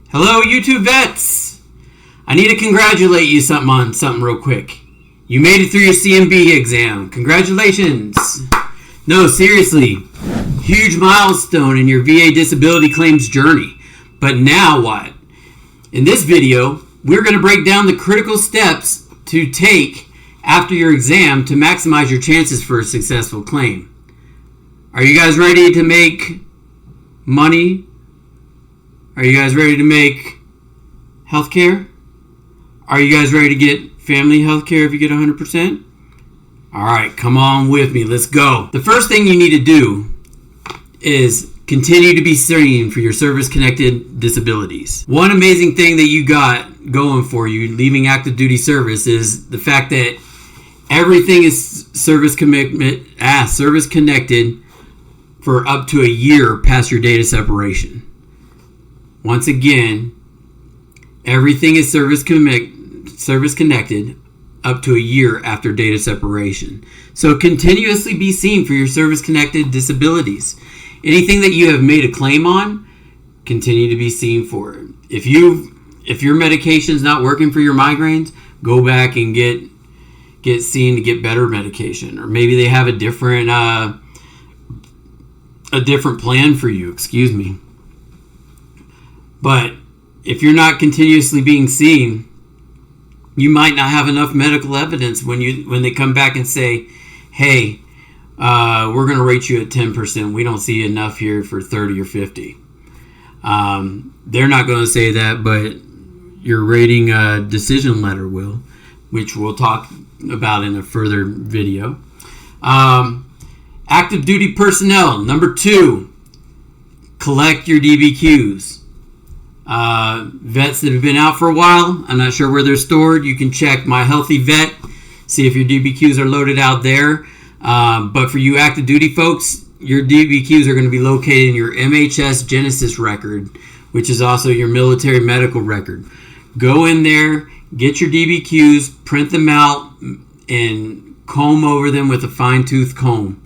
Hello, YouTube vets! I need to congratulate you on something real quick. You made it through your CMB exam. Congratulations! No, seriously. Huge milestone in your VA disability claims journey. But now what? In this video, we're going to break down the critical steps to take after your exam to maximize your chances for a successful claim. Are you guys ready to make money? Are you guys ready to make healthcare? Are you guys ready to get family healthcare if you get 100%? Alright, come on with me. Let's go. The first thing you need to do is continue to be seen for your service-connected disabilities. One amazing thing that you got going for you leaving active duty service is the fact that everything is service connected for up to a year past your date of separation. Once again, everything is service connected up to a year after date of separation. So continuously be seen for your service connected disabilities. Anything that you have made a claim on, continue to be seen for it. If your medication is not working for your migraines, go back and get seen to get better medication, or maybe they have a different plan for you. Excuse me. But if you're not continuously being seen, you might not have enough medical evidence when they come back and say, hey, we're going to rate you at 10%. We don't see enough here for 30 or 50. They're not going to say that, but your rating decision letter will, which we'll talk about in a further video. Active duty personnel. Number 2, collect your DBQs. Vets that have been out for a while, I'm not sure where they're stored. You can check My Healthy Vet, see if your DBQs are loaded out there. But for you active duty folks, your DBQs are going to be located in your MHS Genesis record, which is also your military medical record. Go in there, get your DBQs, print them out, and comb over them with a fine-tooth comb.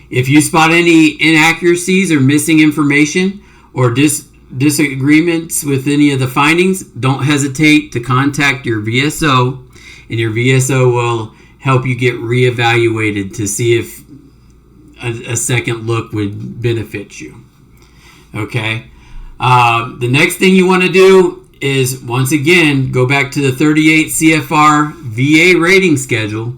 If you spot any inaccuracies or missing information or disagreements with any of the findings, don't hesitate to contact your VSO, and your VSO will help you get reevaluated to see if a second look would benefit you. Okay. The next thing you want to do is, once again, go back to the 38 CFR VA rating schedule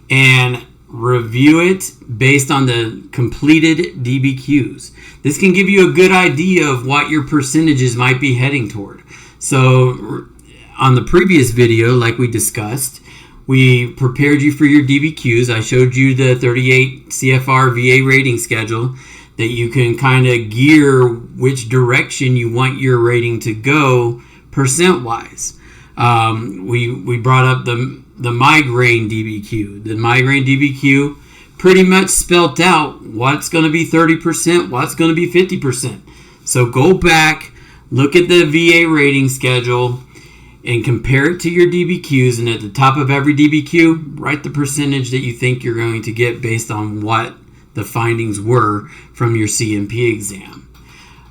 and review it based on the completed DBQs. This can give you a good idea of what your percentages might be heading toward. So on the previous video, like we discussed, we prepared you for your DBQs. I showed you the 38 CFR VA rating schedule that you can kind of gear which direction you want your rating to go percent-wise. We brought up the migraine DBQ. The migraine DBQ pretty much spelt out what's going to be 30%, what's going to be 50%. So go back, look at the VA rating schedule, and compare it to your DBQs, and at the top of every DBQ, write the percentage that you think you're going to get based on what the findings were from your CMP exam.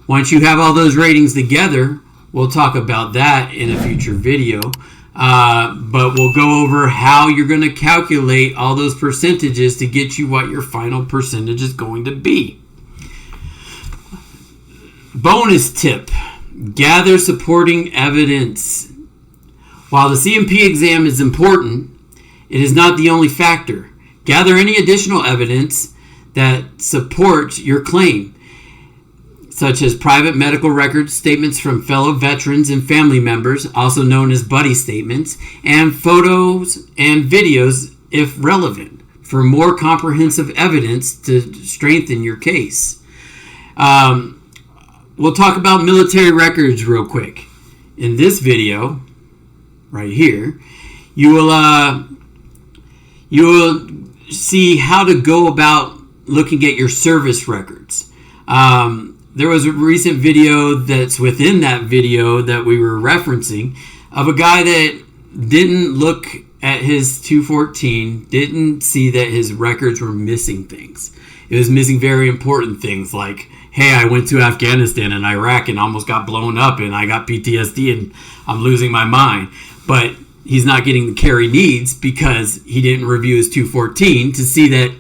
Once you have all those ratings together, we'll talk about that in a future video. But we'll go over how you're going to calculate all those percentages to get you what your final percentage is going to be. Bonus tip: gather supporting evidence. While the CMP exam is important, it is not the only factor. Gather any additional evidence that supports your claim, such as private medical records, statements from fellow veterans and family members, also known as buddy statements, and photos and videos if relevant, for more comprehensive evidence to strengthen your case. We'll talk about military records real quick. In this video, right here, you will see how to go about looking at your service records. There was a recent video that's within that video that we were referencing of a guy that didn't look at his 214, didn't see that his records were missing things. It was missing very important things like, hey, I went to Afghanistan and Iraq and almost got blown up and I got PTSD and I'm losing my mind. But he's not getting the care he needs because he didn't review his 214 to see that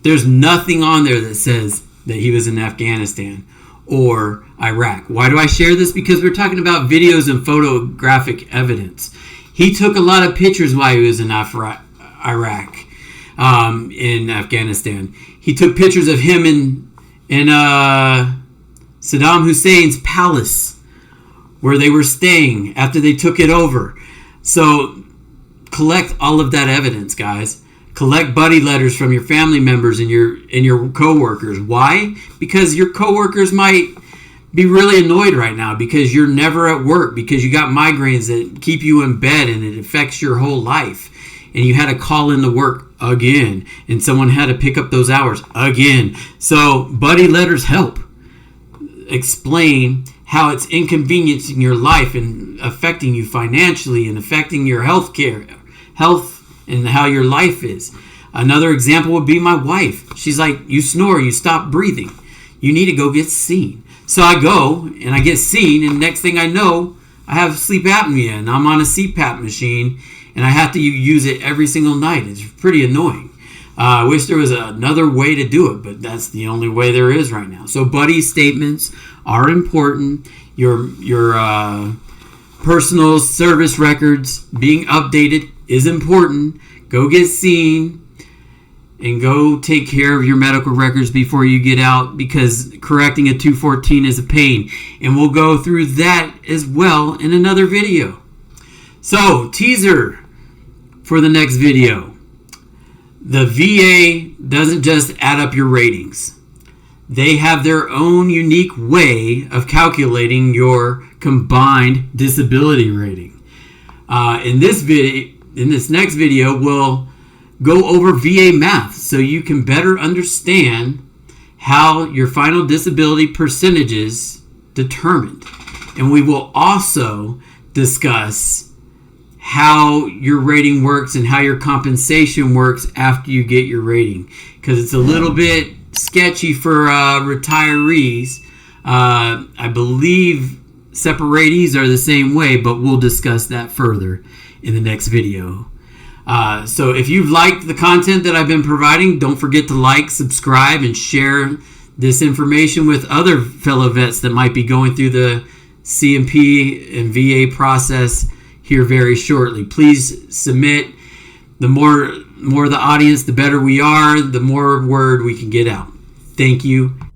there's nothing on there that says that he was in Afghanistan or Iraq. Why do I share this? Because we're talking about videos and photographic evidence. He took a lot of pictures while he was in Iraq, in Afghanistan. He took pictures of him in Saddam Hussein's palace where they were staying after they took it over. So collect all of that evidence, guys. Collect buddy letters from your family members and your coworkers. Why? Because your coworkers might be really annoyed right now because you're never at work, because you got migraines that keep you in bed and it affects your whole life. And you had to call in to work again, and someone had to pick up those hours again. So buddy letters help explain how it's inconveniencing your life and affecting you financially and affecting your health and how your life is. Another example would be my wife. She's like, you snore, you stop breathing. You need to go get seen. So I go and I get seen, and next thing I know, I have sleep apnea and I'm on a CPAP machine and I have to use it every single night. It's pretty annoying. I wish there was another way to do it, but that's the only way there is right now. So buddy statements are important. Your personal service records being updated is important. Go get seen and go take care of your medical records before you get out, because correcting a 214 is a pain. And we'll go through that as well in another video. So, teaser for the next video. The VA doesn't just add up your ratings. They have their own unique way of calculating your combined disability rating. In this next video, we'll go over VA math so you can better understand how your final disability percentage is determined. And we will also discuss how your rating works and how your compensation works after you get your rating, because it's a little bit sketchy for retirees. I believe separatees are the same way, but we'll discuss that further in the next video. So if you've liked the content that I've been providing, don't forget to like, subscribe, and share this information with other fellow vets that might be going through the C&P and VA process here very shortly. Please submit. The more the audience, the better we are, the more word we can get out. Thank you.